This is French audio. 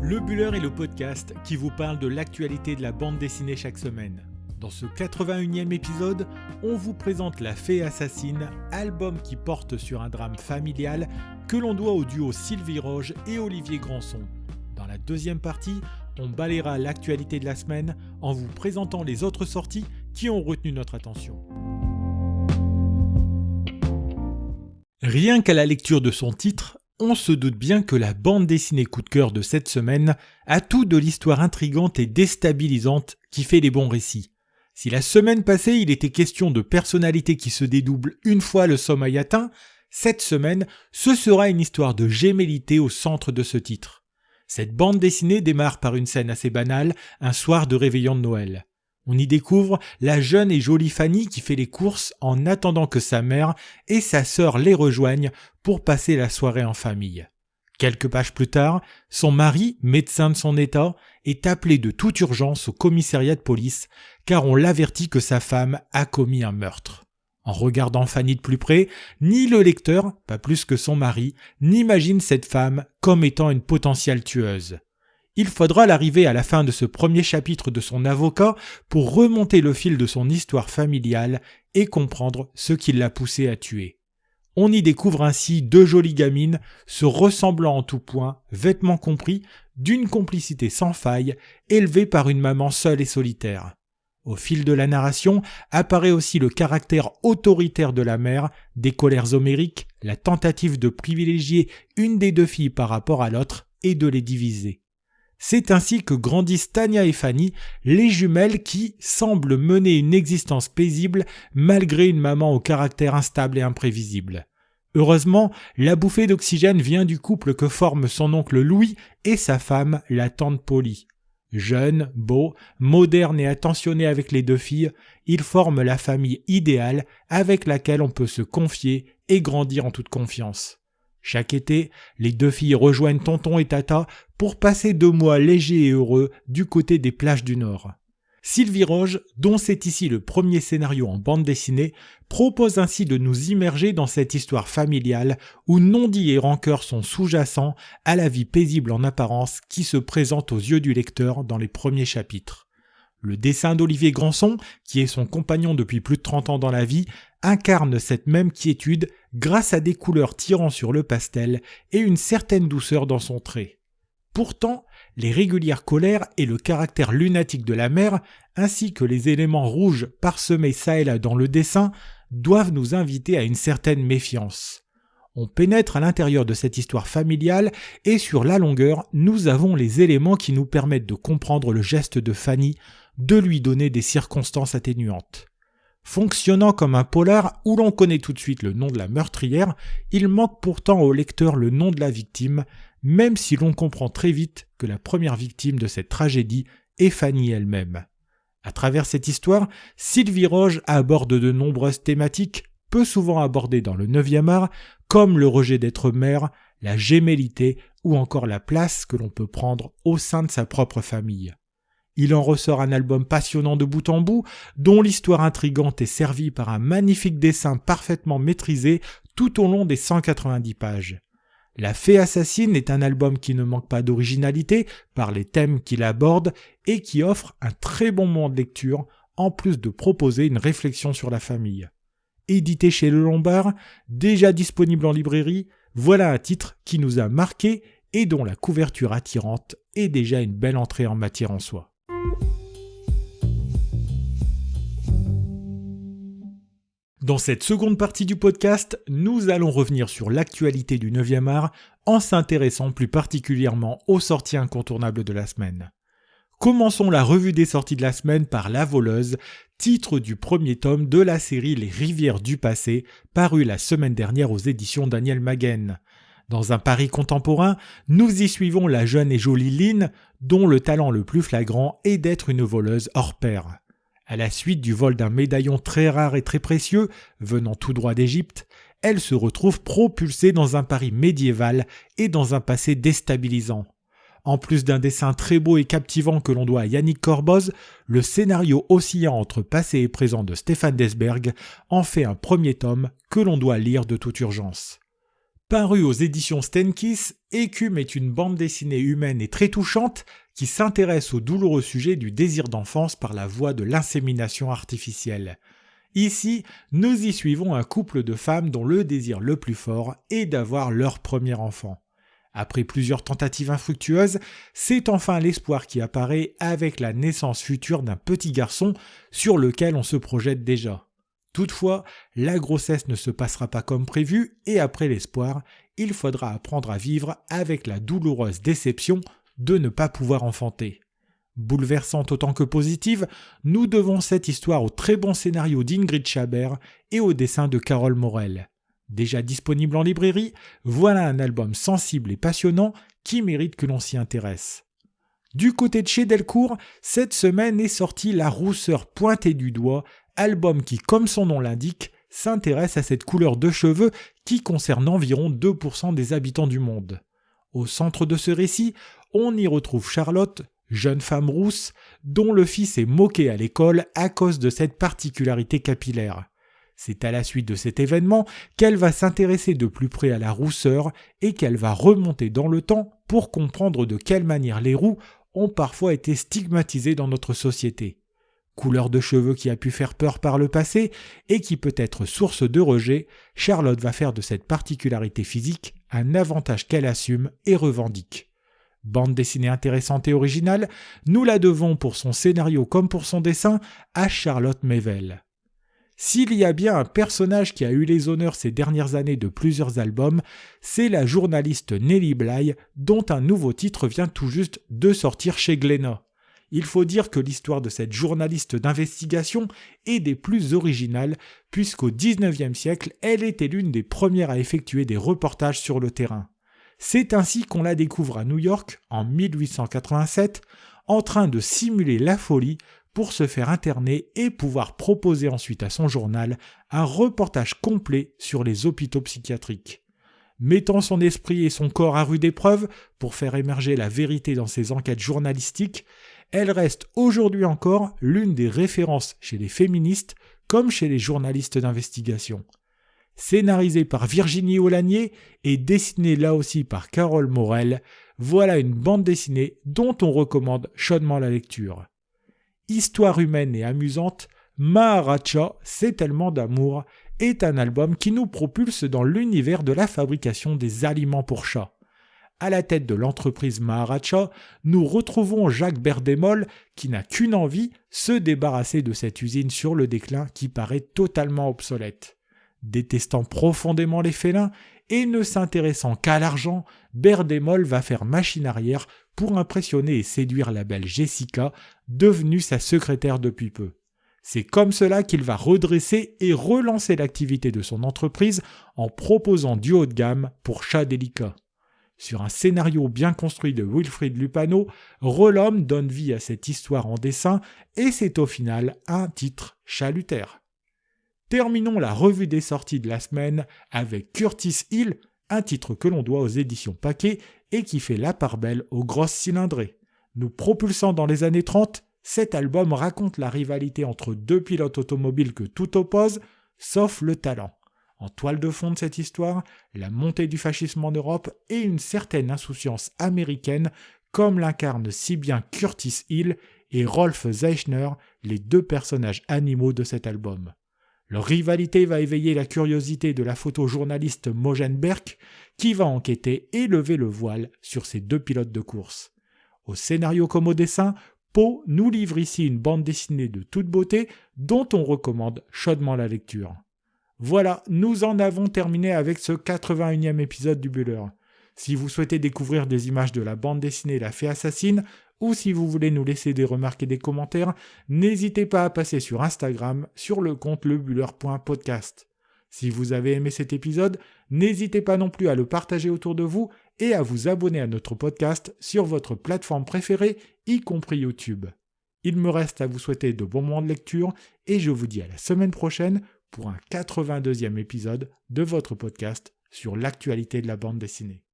Le Buller est le podcast qui vous parle de l'actualité de la bande dessinée chaque semaine. Dans ce 81e épisode, on vous présente La Fée Assassine, album qui porte sur un drame familial que l'on doit au duo Sylvie Roge et Olivier Granson. Dans la deuxième partie, on balayera l'actualité de la semaine en vous présentant les autres sorties qui ont retenu notre attention. Rien qu'à la lecture de son titre, on se doute bien que la bande dessinée coup de cœur de cette semaine a tout de l'histoire intrigante et déstabilisante qui fait les bons récits. Si la semaine passée il était question de personnalités qui se dédoublent une fois le sommeil atteint, cette semaine ce sera une histoire de gémellité au centre de ce titre. Cette bande dessinée démarre par une scène assez banale, un soir de réveillon de Noël. On y découvre la jeune et jolie Fanny qui fait les courses en attendant que sa mère et sa sœur les rejoignent pour passer la soirée en famille. Quelques pages plus tard, son mari, médecin de son état, est appelé de toute urgence au commissariat de police car on l'avertit que sa femme a commis un meurtre. En regardant Fanny de plus près, ni le lecteur, pas plus que son mari, n'imagine cette femme comme étant une potentielle tueuse. Il faudra l'arriver à la fin de ce premier chapitre de son avocat pour remonter le fil de son histoire familiale et comprendre ce qui l'a poussé à tuer. On y découvre ainsi deux jolies gamines, se ressemblant en tout point, vêtements compris, d'une complicité sans faille, élevées par une maman seule et solitaire. Au fil de la narration apparaît aussi le caractère autoritaire de la mère, des colères homériques, la tentative de privilégier une des deux filles par rapport à l'autre et de les diviser. C'est ainsi que grandissent Tania et Fanny, les jumelles qui semblent mener une existence paisible malgré une maman au caractère instable et imprévisible. Heureusement, la bouffée d'oxygène vient du couple que forment son oncle Louis et sa femme, la tante Polly. Jeune, beau, moderne et attentionné avec les deux filles, ils forment la famille idéale avec laquelle on peut se confier et grandir en toute confiance. Chaque été, les deux filles rejoignent tonton et tata pour passer 2 mois légers et heureux du côté des plages du Nord. Sylvie Roge, dont c'est ici le premier scénario en bande dessinée, propose ainsi de nous immerger dans cette histoire familiale où non-dit et rancœur sont sous-jacents à la vie paisible en apparence qui se présente aux yeux du lecteur dans les premiers chapitres. Le dessin d'Olivier Granson, qui est son compagnon depuis plus de 30 ans dans la vie, incarne cette même quiétude grâce à des couleurs tirant sur le pastel et une certaine douceur dans son trait. Pourtant, les régulières colères et le caractère lunatique de la mère, ainsi que les éléments rouges parsemés çà et là dans le dessin, doivent nous inviter à une certaine méfiance. On pénètre à l'intérieur de cette histoire familiale et sur la longueur, nous avons les éléments qui nous permettent de comprendre le geste de Fanny, de lui donner des circonstances atténuantes. Fonctionnant comme un polar où l'on connaît tout de suite le nom de la meurtrière, il manque pourtant au lecteur le nom de la victime, même si l'on comprend très vite que la première victime de cette tragédie est Fanny elle-même. À travers cette histoire, Sylvie Roge aborde de nombreuses thématiques, peu souvent abordées dans le 9e art, comme le rejet d'être mère, la gémellité ou encore la place que l'on peut prendre au sein de sa propre famille. Il en ressort un album passionnant de bout en bout, dont l'histoire intrigante est servie par un magnifique dessin parfaitement maîtrisé tout au long des 190 pages. La Fée Assassine est un album qui ne manque pas d'originalité par les thèmes qu'il aborde et qui offre un très bon moment de lecture, en plus de proposer une réflexion sur la famille. Édité chez Le Lombard, déjà disponible en librairie, voilà un titre qui nous a marqué et dont la couverture attirante est déjà une belle entrée en matière en soi. Dans cette seconde partie du podcast, nous allons revenir sur l'actualité du 9e art en s'intéressant plus particulièrement aux sorties incontournables de la semaine. Commençons la revue des sorties de la semaine par La Voleuse, titre du premier tome de la série Les Rivières du Passé, paru la semaine dernière aux éditions Daniel Maguen. Dans un Paris contemporain, nous y suivons la jeune et jolie Lynn, dont le talent le plus flagrant est d'être une voleuse hors pair. À la suite du vol d'un médaillon très rare et très précieux, venant tout droit d'Égypte, elle se retrouve propulsée dans un Paris médiéval et dans un passé déstabilisant. En plus d'un dessin très beau et captivant que l'on doit à Yannick Corboz, le scénario oscillant entre passé et présent de Stéphane Desberg en fait un premier tome que l'on doit lire de toute urgence. Paru aux éditions Stenkis, Écume est une bande dessinée humaine et très touchante qui s'intéresse au douloureux sujet du désir d'enfance par la voie de l'insémination artificielle. Ici, nous y suivons un couple de femmes dont le désir le plus fort est d'avoir leur premier enfant. Après plusieurs tentatives infructueuses, c'est enfin l'espoir qui apparaît avec la naissance future d'un petit garçon sur lequel on se projette déjà. Toutefois, la grossesse ne se passera pas comme prévu et après l'espoir, il faudra apprendre à vivre avec la douloureuse déception de ne pas pouvoir enfanter. Bouleversante autant que positive, nous devons cette histoire au très bon scénario d'Ingrid Chabert et au dessin de Carole Morel. Déjà disponible en librairie, voilà un album sensible et passionnant qui mérite que l'on s'y intéresse. Du côté de chez Delcourt, cette semaine est sorti La Rousseur pointée du doigt, album qui, comme son nom l'indique, s'intéresse à cette couleur de cheveux qui concerne environ 2% des habitants du monde. Au centre de ce récit, on y retrouve Charlotte, jeune femme rousse, dont le fils est moqué à l'école à cause de cette particularité capillaire. C'est à la suite de cet événement qu'elle va s'intéresser de plus près à la rousseur et qu'elle va remonter dans le temps pour comprendre de quelle manière les roux ont parfois été stigmatisés dans notre société. Couleur de cheveux qui a pu faire peur par le passé et qui peut être source de rejet, Charlotte va faire de cette particularité physique un avantage qu'elle assume et revendique. Bande dessinée intéressante et originale, nous la devons pour son scénario comme pour son dessin à Charlotte Mével. S'il y a bien un personnage qui a eu les honneurs ces dernières années de plusieurs albums, c'est la journaliste Nelly Bly, dont un nouveau titre vient tout juste de sortir chez Glénat. Il faut dire que l'histoire de cette journaliste d'investigation est des plus originales, puisqu'au XIXe siècle, elle était l'une des premières à effectuer des reportages sur le terrain. C'est ainsi qu'on la découvre à New York, en 1887, en train de simuler la folie pour se faire interner et pouvoir proposer ensuite à son journal un reportage complet sur les hôpitaux psychiatriques. Mettant son esprit et son corps à rude épreuve pour faire émerger la vérité dans ses enquêtes journalistiques, elle reste aujourd'hui encore l'une des références chez les féministes comme chez les journalistes d'investigation. Scénarisée par Virginie Aulagnier et dessinée là aussi par Carole Morel, voilà une bande dessinée dont on recommande chaudement la lecture. Histoire humaine et amusante, Maharaja, c'est tellement d'amour, est un album qui nous propulse dans l'univers de la fabrication des aliments pour chats. À la tête de l'entreprise Maharaja, nous retrouvons Jacques Berdémol qui n'a qu'une envie, se débarrasser de cette usine sur le déclin qui paraît totalement obsolète. Détestant profondément les félins et ne s'intéressant qu'à l'argent, Berdémol va faire machine arrière pour impressionner et séduire la belle Jessica, devenue sa secrétaire depuis peu. C'est comme cela qu'il va redresser et relancer l'activité de son entreprise en proposant du haut de gamme pour chats délicats. Sur un scénario bien construit de Wilfried Lupano, Rolhomme donne vie à cette histoire en dessin et c'est au final un titre chalutaire. Terminons la revue des sorties de la semaine avec Curtis Hill, un titre que l'on doit aux éditions Paquet et qui fait la part belle aux grosses cylindrées. Nous propulsant dans les années 30, cet album raconte la rivalité entre deux pilotes automobiles que tout oppose, sauf le talent. En toile de fond de cette histoire, la montée du fascisme en Europe et une certaine insouciance américaine, comme l'incarnent si bien Curtis Hill et Rolf Zeichner, les deux personnages animaux de cet album. Leur rivalité va éveiller la curiosité de la photojournaliste Mogen Berk, qui va enquêter et lever le voile sur ces deux pilotes de course. Au scénario comme au dessin, Poe nous livre ici une bande dessinée de toute beauté dont on recommande chaudement la lecture. Voilà, nous en avons terminé avec ce 81e épisode du Buller. Si vous souhaitez découvrir des images de la bande dessinée La Fée Assassine, ou si vous voulez nous laisser des remarques et des commentaires, n'hésitez pas à passer sur Instagram sur le compte lebuller.podcast. Si vous avez aimé cet épisode, n'hésitez pas non plus à le partager autour de vous et à vous abonner à notre podcast sur votre plateforme préférée, y compris YouTube. Il me reste à vous souhaiter de bons moments de lecture et je vous dis à la semaine prochaine pour un 82e épisode de votre podcast sur l'actualité de la bande dessinée.